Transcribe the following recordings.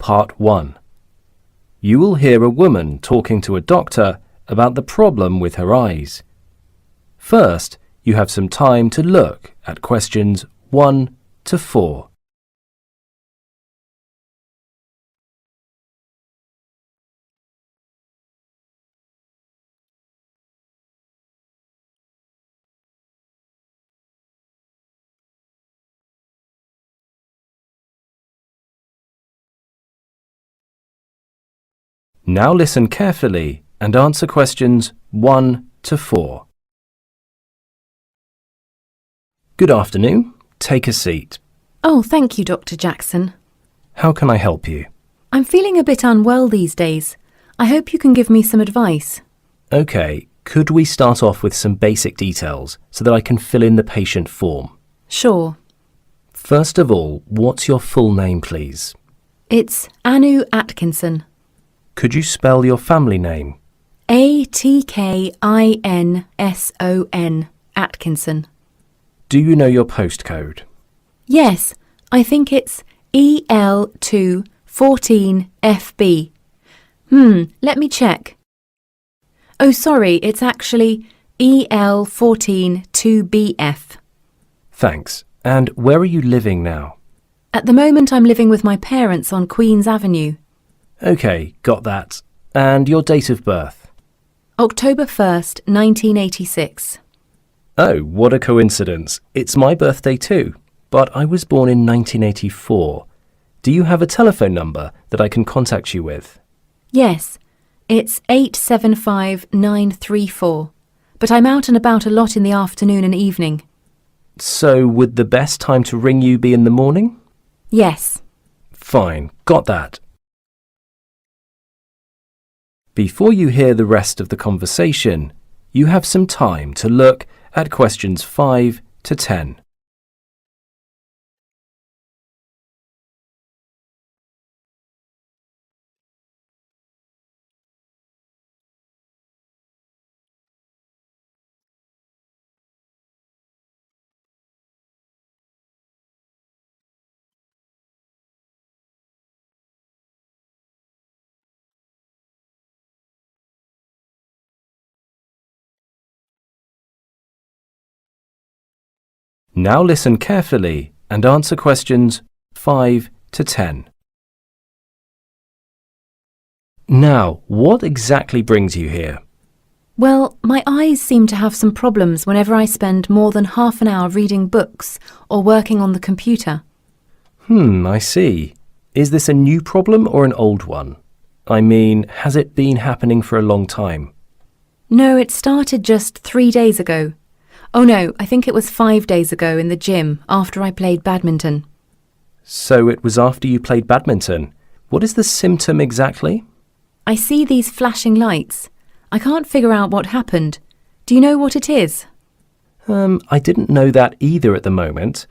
Part 1. You will hear a woman talking to a doctor about the problem with her eyes. First, you have some time to look at questions 1 to 4. Now listen carefully and answer questions 1 to 4. Good afternoon. Take a seat. Oh, thank you, Dr. Jackson. How can I help you? I'm feeling a bit unwell these days. I hope you can give me some advice. Okay, could we start off with some basic details so that I can fill in the patient form? Sure. First of all, what's your full name, please? It's Anu Atkinson. Could you spell your family name? Atkinson. Atkinson. Do you know your postcode? Yes, I think it's EL214FB. Let me check. Oh, sorry, it's actually EL142BF. Thanks. And where are you living now? At the moment, I'm living with my parents on Queen's Avenue. Okay, got that. And your date of birth? October 1st, 1986. Oh, what a coincidence. It's my birthday too, but I was born in 1984. Do you have a telephone number that I can contact you with? Yes, it's 875934, but I'm out and about a lot in the afternoon and evening. So would the best time to ring you be in the morning? Yes. Fine, got that. Before you hear the rest of the conversation, you have some time to look at questions 5 to 10. Now listen carefully and answer questions 5 to 10. Now, what exactly brings you here? Well, my eyes seem to have some problems whenever I spend more than half an hour reading books or working on the computer. I see. Is this a new problem or an old one? I mean, has it been happening for a long time? No, it started just 3 days ago. Oh no, I think it was 5 days ago in the gym after I played badminton. So it was after you played badminton. What is the symptom exactly? I see these flashing lights. I can't figure out what happened. Do you know what it is? I didn't know that either at the moment.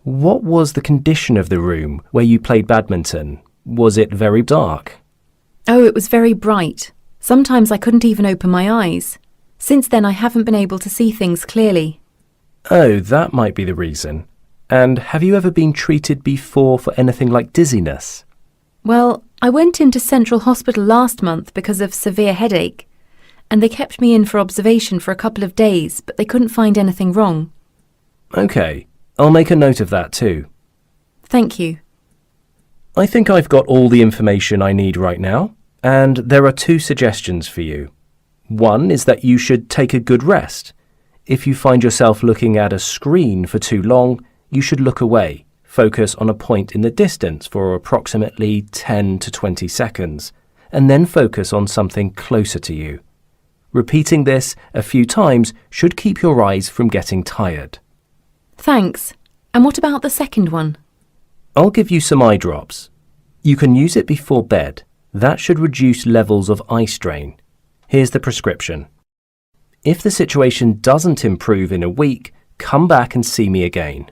What was the condition of the room where you played badminton? Was it very dark? Oh, it was very bright. Sometimes I couldn't even open my eyes. Since then, I haven't been able to see things clearly. Oh, that might be the reason. And have you ever been treated before for anything like dizziness? Well, I went into Central Hospital last month because of severe headache, and they kept me in for observation for a couple of days, but they couldn't find anything wrong. Okay, I'll make a note of that too. Thank you. I think I've got all the information I need right now, and there are 2 suggestions for you. One is that you should take a good rest. If you find yourself looking at a screen for too long, you should look away, focus on a point in the distance for approximately 10 to 20 seconds, and then focus on something closer to you. Repeating this a few times should keep your eyes from getting tired. Thanks. And what about the second one? I'll give you some eye drops. You can use it before bed. That should reduce levels of eye strain. Here's the prescription. If the situation doesn't improve in a week, come back and see me again.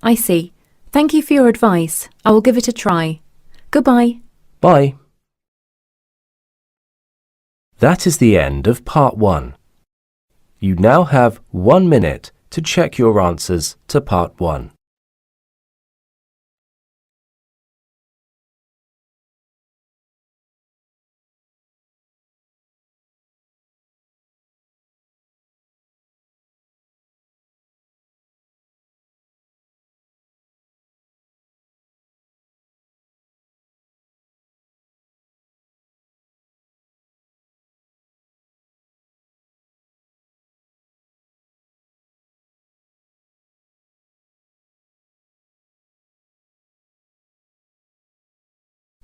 I see. Thank you for your advice. I will give it a try. Goodbye. Bye. That is the end of part 1. You now have 1 minute to check your answers to part 1.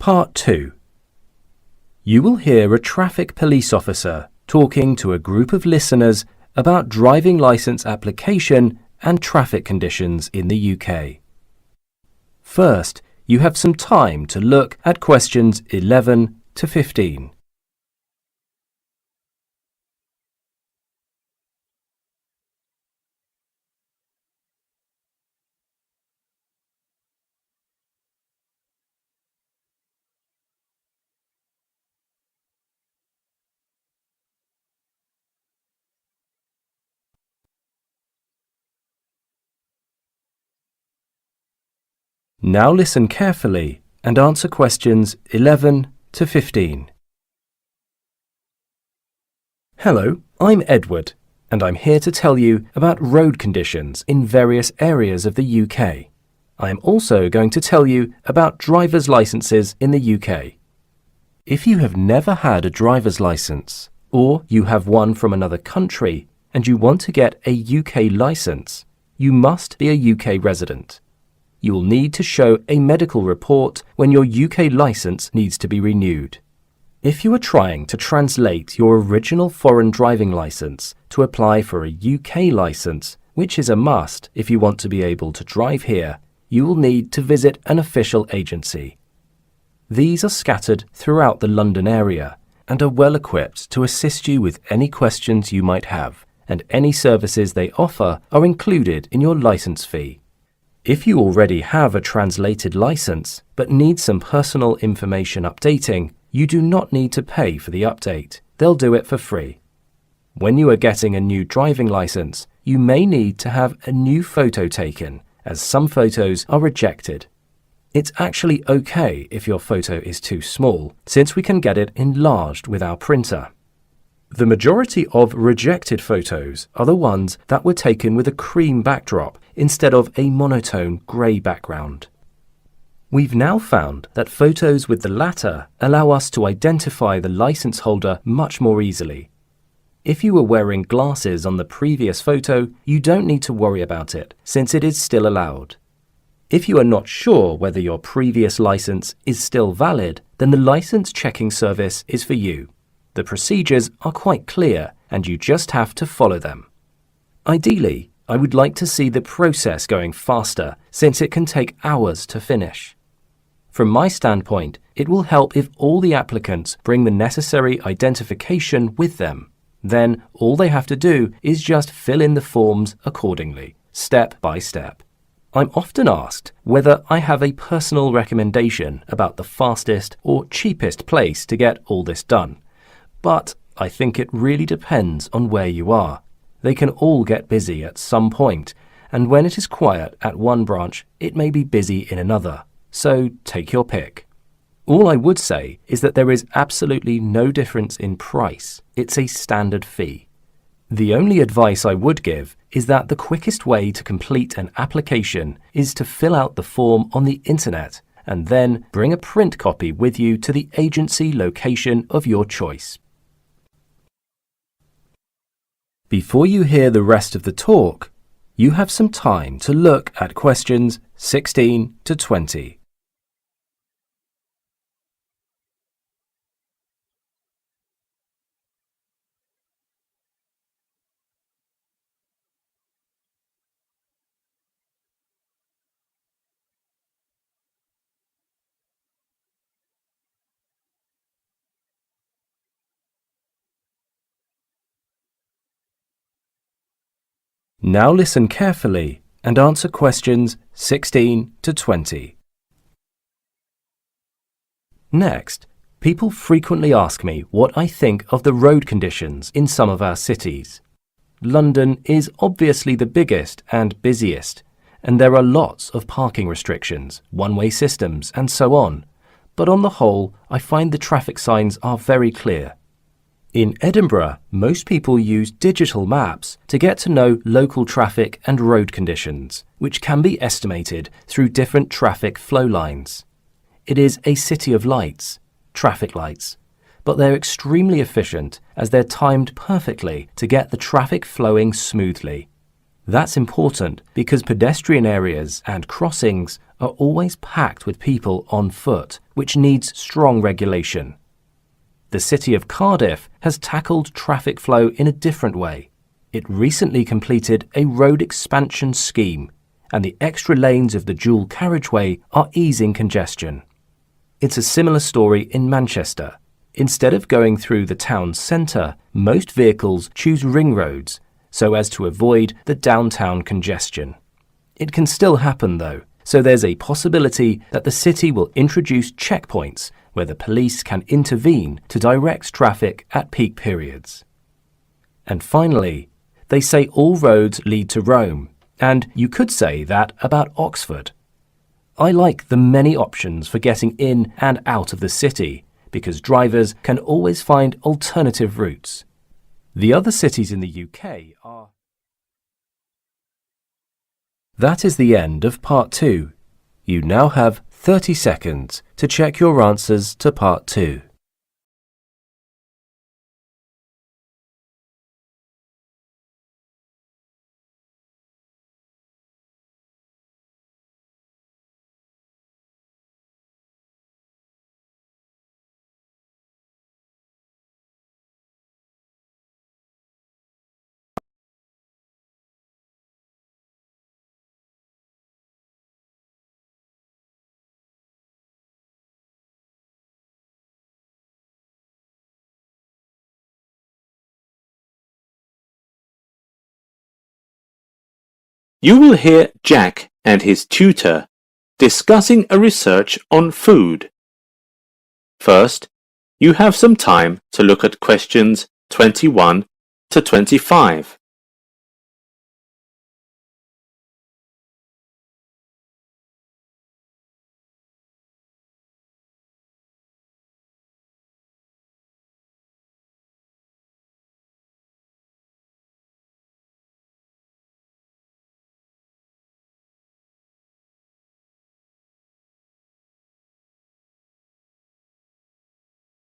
Part 2. You will hear a traffic police officer talking to a group of listeners about driving licence application and traffic conditions in the UK. First, you have some time to look at questions 11 to 15. Now listen carefully and answer questions 11 to 15. Hello, I'm Edward, and I'm here to tell you about road conditions in various areas of the UK. I am also going to tell you about driver's licenses in the UK. If you have never had a driver's licence, or you have one from another country and you want to get a UK licence, you must be a UK resident. You will need to show a medical report when your UK licence needs to be renewed. If you are trying to translate your original foreign driving licence to apply for a UK licence, which is a must if you want to be able to drive here, you will need to visit an official agency. These are scattered throughout the London area and are well equipped to assist you with any questions you might have, and any services they offer are included in your licence fee. If you already have a translated licence but need some personal information updating, you do not need to pay for the update. They'll do it for free. When you are getting a new driving licence, you may need to have a new photo taken, as some photos are rejected. It's actually okay if your photo is too small, since we can get it enlarged with our printer. The majority of rejected photos are the ones that were taken with a cream backdrop instead of a monotone grey background. We've now found that photos with the latter allow us to identify the licence holder much more easily. If you were wearing glasses on the previous photo, you don't need to worry about it, since it is still allowed. If you are not sure whether your previous licence is still valid, then the licence checking service is for you. The procedures are quite clear and you just have to follow them. Ideally, I would like to see the process going faster, since it can take hours to finish. From my standpoint, it will help if all the applicants bring the necessary identification with them. Then all they have to do is just fill in the forms accordingly, step by step. I'm often asked whether I have a personal recommendation about the fastest or cheapest place to get all this done. But I think it really depends on where you are. They can all get busy at some point, and when it is quiet at one branch, it may be busy in another. So take your pick. All I would say is that there is absolutely no difference in price. It's a standard fee. The only advice I would give is that the quickest way to complete an application is to fill out the form on the internet and then bring a print copy with you to the agency location of your choice. Before you hear the rest of the talk, you have some time to look at questions 16 to 20. Now listen carefully and answer questions 16 to 20. Next, people frequently ask me what I think of the road conditions in some of our cities. London is obviously the biggest and busiest, and there are lots of parking restrictions, one-way systems, and so on. But on the whole, I find the traffic signs are very clear. In Edinburgh, most people use digital maps to get to know local traffic and road conditions, which can be estimated through different traffic flow lines. It is a city of lights, traffic lights, but they're extremely efficient as they're timed perfectly to get the traffic flowing smoothly. That's important because pedestrian areas and crossings are always packed with people on foot, which needs strong regulation. The city of Cardiff has tackled traffic flow in a different way. It recently completed a road expansion scheme, and the extra lanes of the dual carriageway are easing congestion. It's a similar story in Manchester. Instead of going through the town centre, most vehicles choose ring roads so as to avoid the downtown congestion. It can still happen though, so there's a possibility that the city will introduce checkpoints where the police can intervene to direct traffic at peak periods. And finally, they say all roads lead to Rome, and you could say that about Oxford. I like the many options for getting in and out of the city, because drivers can always find alternative routes. The other cities in the UK are... That is the end of part 2. You now have 30 seconds to check your answers to part 2. You will hear Jack and his tutor discussing a research on food. First, you have some time to look at questions 21 to 25.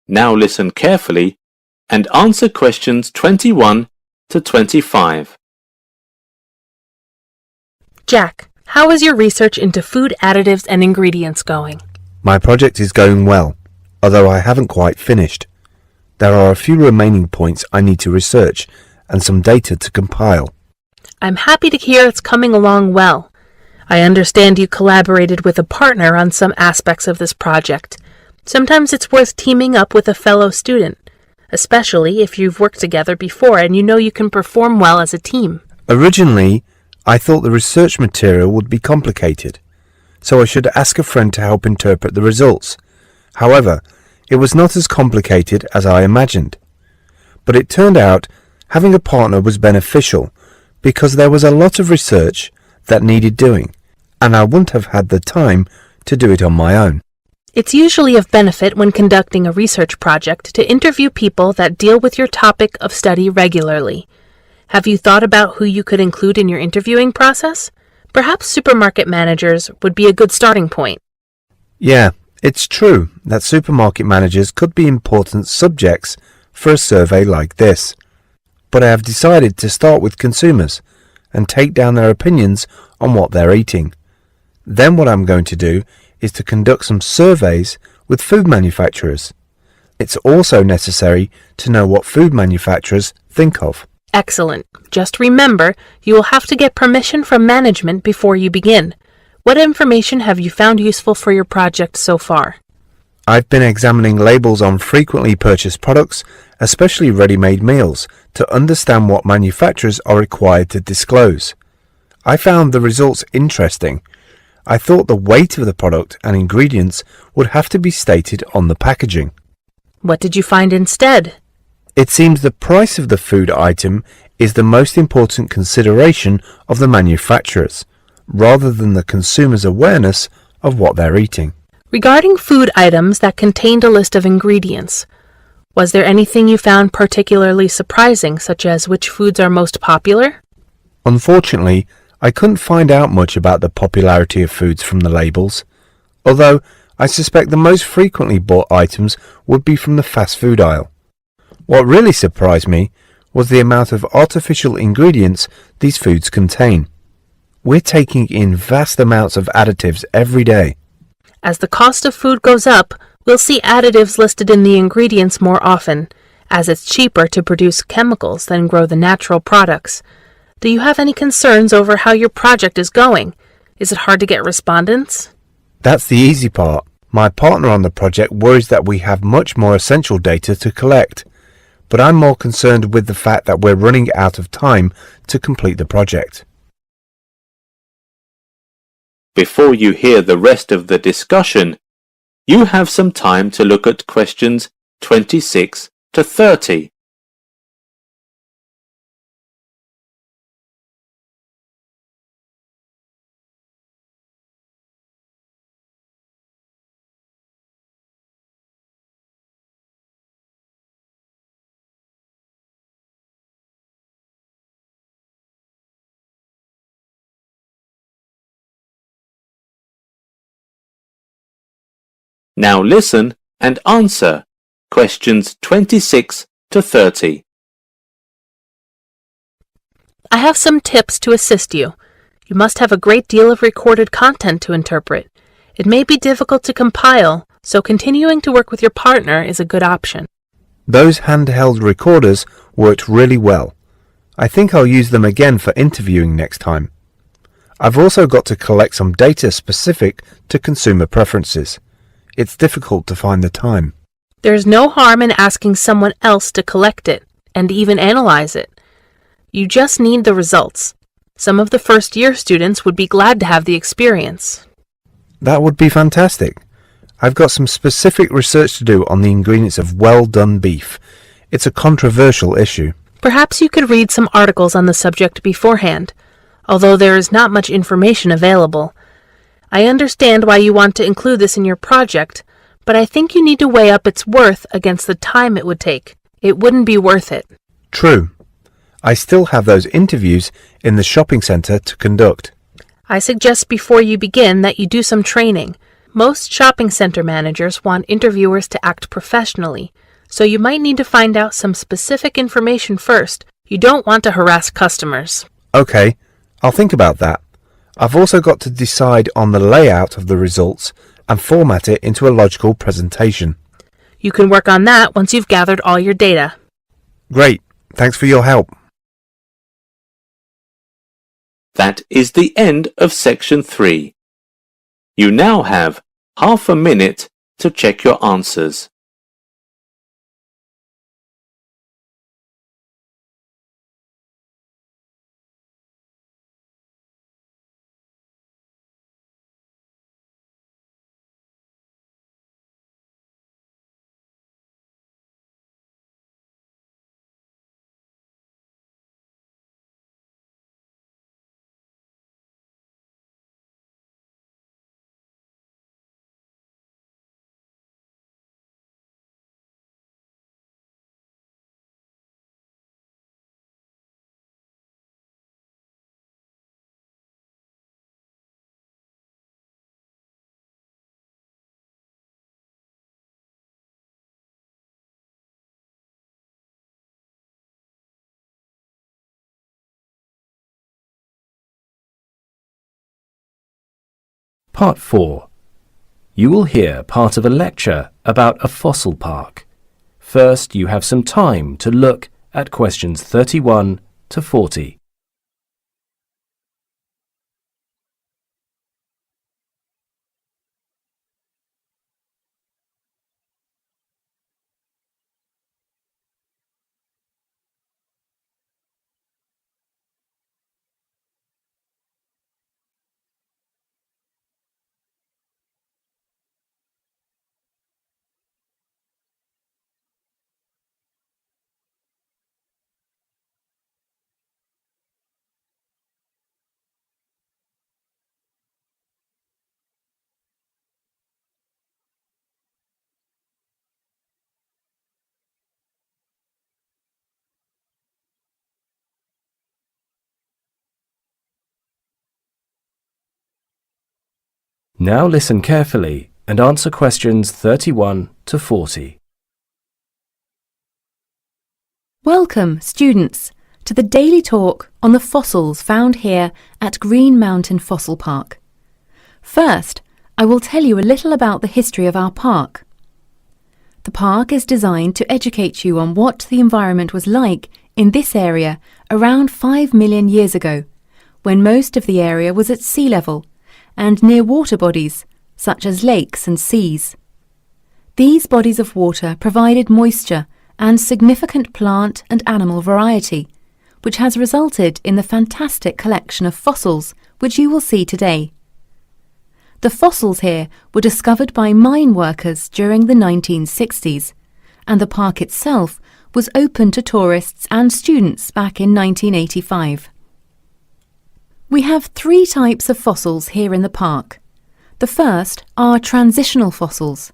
Now listen carefully and answer questions 21 to 25. Jack, how is your research into food additives and ingredients going? My project is going well, although I haven't quite finished. There are a few remaining points I need to research and some data to compile. I'm happy to hear it's coming along well. I understand you collaborated with a partner on some aspects of this project. Sometimes it's worth teaming up with a fellow student, especially if you've worked together before and you know you can perform well as a team. Originally, I thought the research material would be complicated, so I should ask a friend to help interpret the results. However, it was not as complicated as I imagined. But it turned out having a partner was beneficial because there was a lot of research that needed doing, and I wouldn't have had the time to do it on my own. It's usually of benefit when conducting a research project to interview people that deal with your topic of study regularly. Have you thought about who you could include in your interviewing process? Perhaps supermarket managers would be a good starting point. Yeah, it's true that supermarket managers could be important subjects for a survey like this. But I have decided to start with consumers and take down their opinions on what they're eating. Then what I'm going to do is to conduct some surveys with food manufacturers. It's also necessary to know what food manufacturers think of. Excellent. Just remember, you will have to get permission from management before you begin. What information have you found useful for your project so far? I've been examining labels on frequently purchased products, especially ready-made meals, to understand what manufacturers are required to disclose. I found the results interesting. I thought the weight of the product and ingredients would have to be stated on the packaging. What did you find instead? It seems the price of the food item is the most important consideration of the manufacturers, rather than the consumer's awareness of what they're eating. Regarding food items that contained a list of ingredients, was there anything you found particularly surprising, such as which foods are most popular? Unfortunately, I couldn't find out much about the popularity of foods from the labels, although I suspect the most frequently bought items would be from the fast food aisle. What really surprised me was the amount of artificial ingredients these foods contain. We're taking in vast amounts of additives every day. As the cost of food goes up, we'll see additives listed in the ingredients more often, as it's cheaper to produce chemicals than grow the natural products. Do you have any concerns over how your project is going? Is it hard to get respondents? That's the easy part. My partner on the project worries that we have much more essential data to collect, but I'm more concerned with the fact that we're running out of time to complete the project. Before you hear the rest of the discussion, you have some time to look at questions 26 to 30. Now listen and answer questions 26 to 30. I have some tips to assist you. You must have a great deal of recorded content to interpret. It may be difficult to compile, so continuing to work with your partner is a good option. Those handheld recorders worked really well. I think I'll use them again for interviewing next time. I've also got to collect some data specific to consumer preferences. It's difficult to find the time. There's no harm in asking someone else to collect it and even analyze it. You just need the results. Some of the first-year students would be glad to have the experience. That would be fantastic. I've got some specific research to do on the ingredients of well-done beef. It's a controversial issue. Perhaps you could read some articles on the subject beforehand, although there is not much information available. I understand why you want to include this in your project, but I think you need to weigh up its worth against the time it would take. It wouldn't be worth it. True. I still have those interviews in the shopping centre to conduct. I suggest before you begin that you do some training. Most shopping centre managers want interviewers to act professionally, so you might need to find out some specific information first. You don't want to harass customers. Okay, I'll think about that. I've also got to decide on the layout of the results and format it into a logical presentation. You can work on that once you've gathered all your data. Great, thanks for your help. That is the end of section 3. You now have half a minute to check your answers. Part 4. You will hear part of a lecture about a fossil park. First, you have some time to look at questions 31 to 40. Now listen carefully and answer questions 31 to 40. Welcome, students, to the daily talk on the fossils found here at Green Mountain Fossil Park. First, I will tell you a little about the history of our park. The park is designed to educate you on what the environment was like in this area around 5 million years ago, when most of the area was at sea level and near water bodies, such as lakes and seas. These bodies of water provided moisture and significant plant and animal variety, which has resulted in the fantastic collection of fossils which you will see today. The fossils here were discovered by mine workers during the 1960s, and the park itself was open to tourists and students back in 1985. We have 3 types of fossils here in the park. The first are transitional fossils.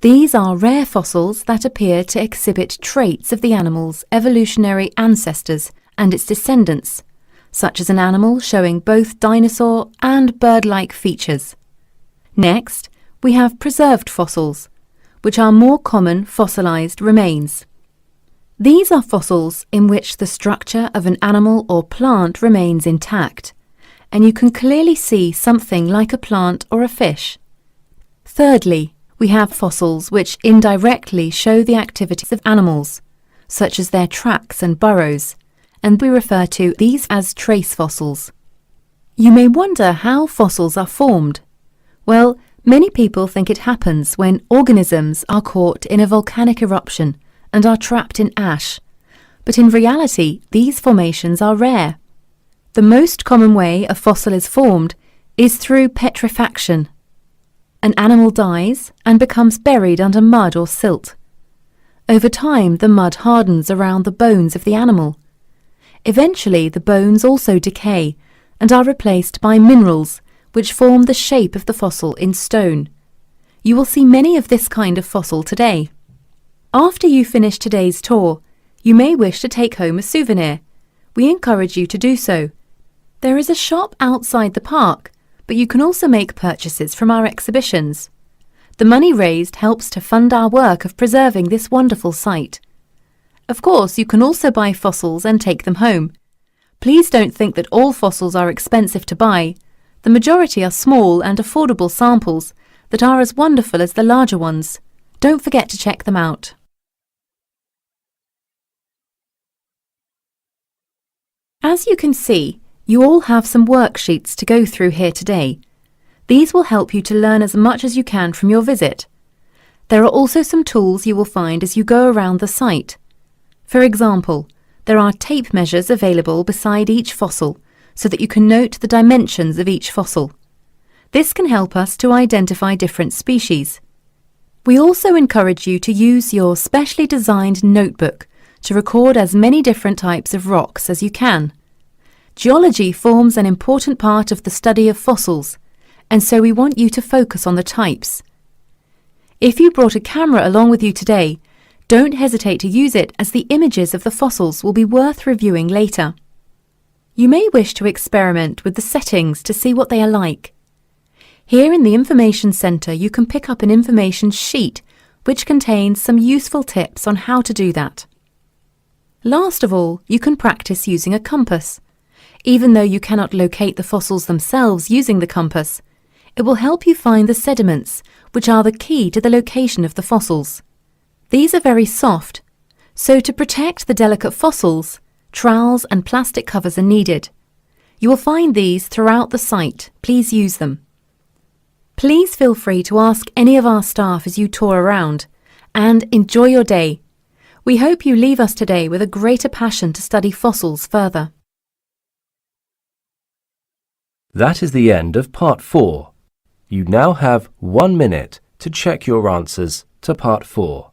These are rare fossils that appear to exhibit traits of the animal's evolutionary ancestors and its descendants, such as an animal showing both dinosaur and bird-like features. Next, we have preserved fossils, which are more common fossilized remains. These are fossils in which the structure of an animal or plant remains intact, and you can clearly see something like a plant or a fish. Thirdly, we have fossils which indirectly show the activities of animals, such as their tracks and burrows, and we refer to these as trace fossils. You may wonder how fossils are formed. Well, many people think it happens when organisms are caught in a volcanic eruption and are trapped in ash, but in reality these formations are rare. The most common way a fossil is formed is through petrifaction. An animal dies and becomes buried under mud or silt. Over time, the mud hardens around the bones of the animal. Eventually, the bones also decay and are replaced by minerals which form the shape of the fossil in stone. You will see many of this kind of fossil today. After you finish today's tour, you may wish to take home a souvenir. We encourage you to do so. There is a shop outside the park, but you can also make purchases from our exhibitions. The money raised helps to fund our work of preserving this wonderful site. Of course, you can also buy fossils and take them home. Please don't think that all fossils are expensive to buy. The majority are small and affordable samples that are as wonderful as the larger ones. Don't forget to check them out. As you can see, you all have some worksheets to go through here today. These will help you to learn as much as you can from your visit. There are also some tools you will find as you go around the site. For example, there are tape measures available beside each fossil so that you can note the dimensions of each fossil. This can help us to identify different species. We also encourage you to use your specially designed notebook to record as many different types of rocks as you can. Geology forms an important part of the study of fossils, and so we want you to focus on the types. If you brought a camera along with you today, don't hesitate to use it, as the images of the fossils will be worth reviewing later. You may wish to experiment with the settings to see what they are like. Here in the Information Centre you can pick up an information sheet which contains some useful tips on how to do that. Last of all, you can practice using a compass. Even though you cannot locate the fossils themselves using the compass, it will help you find the sediments, which are the key to the location of the fossils. These are very soft, so to protect the delicate fossils, trowels and plastic covers are needed. You will find these throughout the site. Please use them. Please feel free to ask any of our staff as you tour around, and enjoy your day. We hope you leave us today with a greater passion to study fossils further. That is the end of Part 4. You now have 1 minute to check your answers to Part 4.